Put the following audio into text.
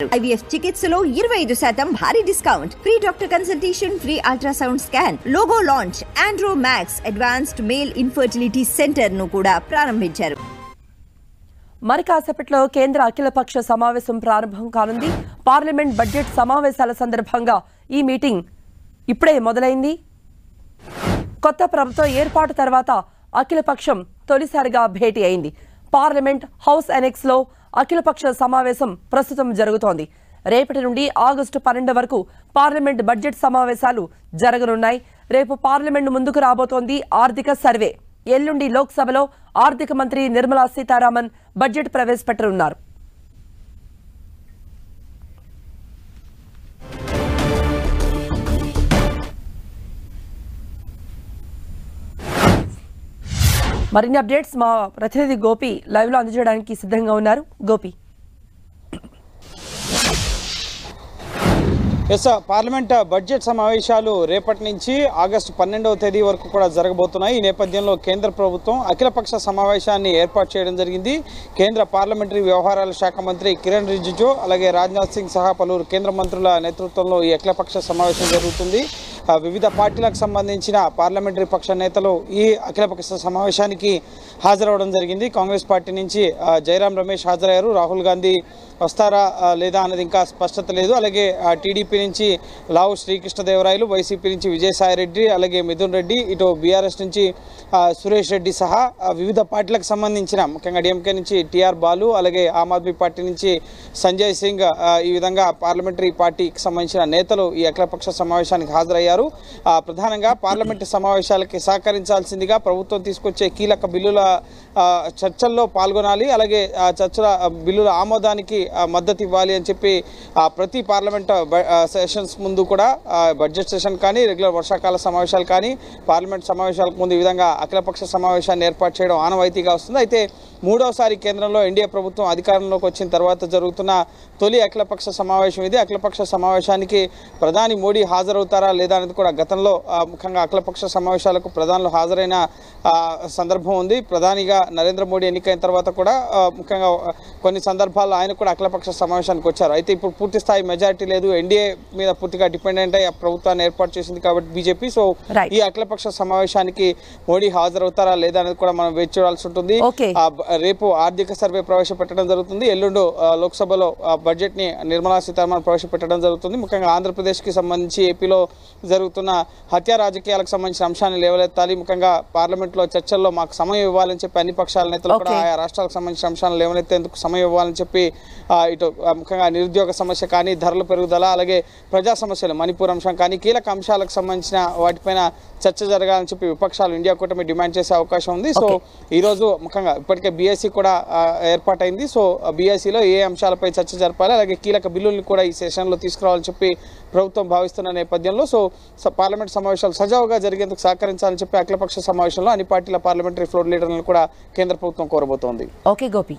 IVF చికిత్సలో 25% భారీ discount, free doctor consultation, free ultrasound scan, logo launch, Andro max advanced male infertility centre ను కూడా ప్రారంభించారు. మరి కాసేపట్లో కేంద్ర అఖిలపక్ష సమావేశం ప్రారంభం కానుంది. పార్లమెంట్ బడ్జెట్ సమావేశాల సందర్భంగా ఈ మీటింగ్ ఇప్పుడే మొదలైంది. కొత్త ప్రభుత్వం ఏర్పాటు తర్వాత అఖిలపక్షం తొలిసారిగా భేటీ అయింది. పార్లమెంట్ హౌస్ ఎనెక్స్ లో అఖిలపక్ష సమావేశం ప్రస్తుతం జరుగుతోంది. రేపటి నుండి ఆగస్టు 12 వరకు పార్లమెంట్ బడ్జెట్ సమావేశాలు జరగనున్నాయి. రేపు పార్లమెంట్ ముందుకు రాబోతోంది ఆర్థిక సర్వే. ఎల్లుండి లోక్సభలో ఆర్థిక మంత్రి నిర్మలా సీతారామన్ బడ్జెట్ ప్రవేశపెట్టనున్నారు. మరిన్ని అప్డేట్స్ మా ప్రతినిధి గోపి లైవ్ లో అందజేయడానికి సిద్ధంగా ఉన్నారు. గోపి, పార్లమెంట్ బడ్జెట్ సమావేశాలు రేపటి నుంచి ఆగస్టు 12వ తేదీ వరకు కూడా జరగబోతున్నాయి. ఈ నేపథ్యంలో కేంద్ర ప్రభుత్వం అఖిలపక్ష సమావేశాన్ని ఏర్పాటు చేయడం జరిగింది. కేంద్ర పార్లమెంటరీ వ్యవహారాల శాఖ మంత్రి కిరణ్ రిజిజు, అలాగే రాజ్నాథ్ సింగ్ సహా పలువురు కేంద్ర మంత్రుల నేతృత్వంలో ఈ అఖిలపక్ష సమావేశం జరుగుతుంది. వివిధ పార్టీలకు సంబంధించిన పార్లమెంటరీ పక్ష నేతలు ఈ అఖిలపక్ష సమావేశానికి హాజరవడం జరిగింది. కాంగ్రెస్ పార్టీ నుంచి జయరాం రమేష్ హాజరయ్యారు. రాహుల్ గాంధీ వస్తారా లేదా అన్నది ఇంకా స్పష్టత లేదు. అలాగే టీడీపీ నుంచి లావు శ్రీకృష్ణదేవరాయలు, వైసీపీ నుంచి విజయసాయిరెడ్డి, అలాగే మిథున్ రెడ్డి, ఇటు బీఆర్ఎస్ నుంచి సురేష్ రెడ్డి సహా వివిధ పార్టీలకు సంబంధించిన ముఖ్యంగా డిఎంకే నుంచి టీఆర్ బాలు, అలాగే ఆమ్ ఆద్మీ పార్టీ నుంచి సంజయ్ సింగ్, ఈ విధంగా పార్లమెంటరీ పార్టీకి సంబంధించిన నేతలు ఈ అఖిలపక్ష సమావేశానికి హాజరయ్యారు. ప్రధానంగా పార్లమెంటు సమావేశాలకి సహకరించాల్సిందిగా ప్రభుత్వం తీసుకొచ్చే కీలక బిల్లుల చర్చల్లో పాల్గొనాలి, అలాగే చర్చల బిల్లుల ఆమోదానికి మద్దతు ఇవ్వాలి అని చెప్పి ప్రతి పార్లమెంట్ సెషన్స్ ముందు కూడా బడ్జెట్ సెషన్ కానీ రెగ్యులర్ వర్షాకాల సమావేశాలు కానీ పార్లమెంట్ సమావేశాలకు ముందు ఈ విధంగా అఖిలపక్ష సమావేశాన్ని ఏర్పాటు చేయడం ఆనవాయితీగా వస్తుంది. అయితే మూడవసారి కేంద్రంలో ఎన్డీఏ ప్రభుత్వం అధికారంలోకి వచ్చిన తర్వాత జరుగుతున్న తొలి అఖిలపక్ష సమావేశం ఇది. అఖిలపక్ష సమావేశానికి ప్రధాని మోడీ హాజరవుతారా లేదా అనేది కూడా గతంలో ముఖ్యంగా అఖిలపక్ష సమావేశాలకు ప్రధానులు హాజరైన సందర్భం ఉంది. ప్రధానిగా నరేంద్ర మోడీ ఎన్నికైన తర్వాత కూడా ముఖ్యంగా కొన్ని సందర్భాల్లో ఆయన కూడా అఖిలపక్ష సమావేశానికి వచ్చారు. అయితే ఇప్పుడు పూర్తి స్థాయి మెజారిటీ లేదు, ఎన్డీఏ మీద పూర్తిగా డిపెండెంట్ అయ్యి ప్రభుత్వాన్ని ఏర్పాటు చేసింది కాబట్టి బీజేపీ. సో ఈ అఖిలపక్ష సమావేశానికి మోడీ హాజరవుతారా లేదా అనేది కూడా మనం వేచి చూడాల్సి ఉంటుంది. రేపు ఆర్థిక సర్వే ప్రవేశపెట్టడం జరుగుతుంది. ఎల్లుండి లోక్సభలో బడ్జెట్ ని నిర్మలా సీతారామన్ ప్రవేశపెట్టడం జరుగుతుంది. ముఖ్యంగా ఆంధ్రప్రదేశ్ కి సంబంధించి ఏపీలో జరుగుతున్న హత్యా రాజకీయాలకు సంబంధించిన అంశాన్ని లేవనెత్తాలి. ముఖ్యంగా పార్లమెంట్ లో చర్చల్లో మాకు సమయం ఇవ్వాలని చెప్పి అన్ని పక్షాల నేతలు కూడా ఆయా రాష్ట్రాలకు సంబంధించిన అంశాలను లేవనెత్తేందుకు సమయం ఇవ్వాలని చెప్పి ఇటు ముఖ్యంగా నిరుద్యోగ సమస్య కానీ, ధరల పెరుగుదల, అలాగే ప్రజా సమస్యలు, మణిపూర్ అంశం కానీ కీలక అంశాలకు సంబంధించిన వాటిపైన చర్చ జరగాలని చెప్పి విపక్షాలు ఇండియా కూటమి డిమాండ్ చేసే అవకాశం ఉంది. సో ఈ రోజు ముఖ్యంగా ఇప్పటికే బీఎస్సీ కూడా ఏర్పాటైంది. సో బీఎస్సీలో ఏ అంశాలపై చర్చ జరపాలి, అలాగే కీలక బిల్లుల్ని కూడా ఈ సెషన్లో తీసుకురావాలని చెప్పి ప్రభుత్వం భావిస్తున్న నేపథ్యంలో సో పార్లమెంట్ సమావేశాలు సజావుగా జరిగేందుకు సహకరించాలని చెప్పి అఖిలపక్ష సమావేశంలో అన్ని పార్టీల పార్లమెంటరీ ఫ్లోర్ లీడర్లను కూడా కేంద్ర ప్రభుత్వం కోరబోతోంది. ఓకే గోపి.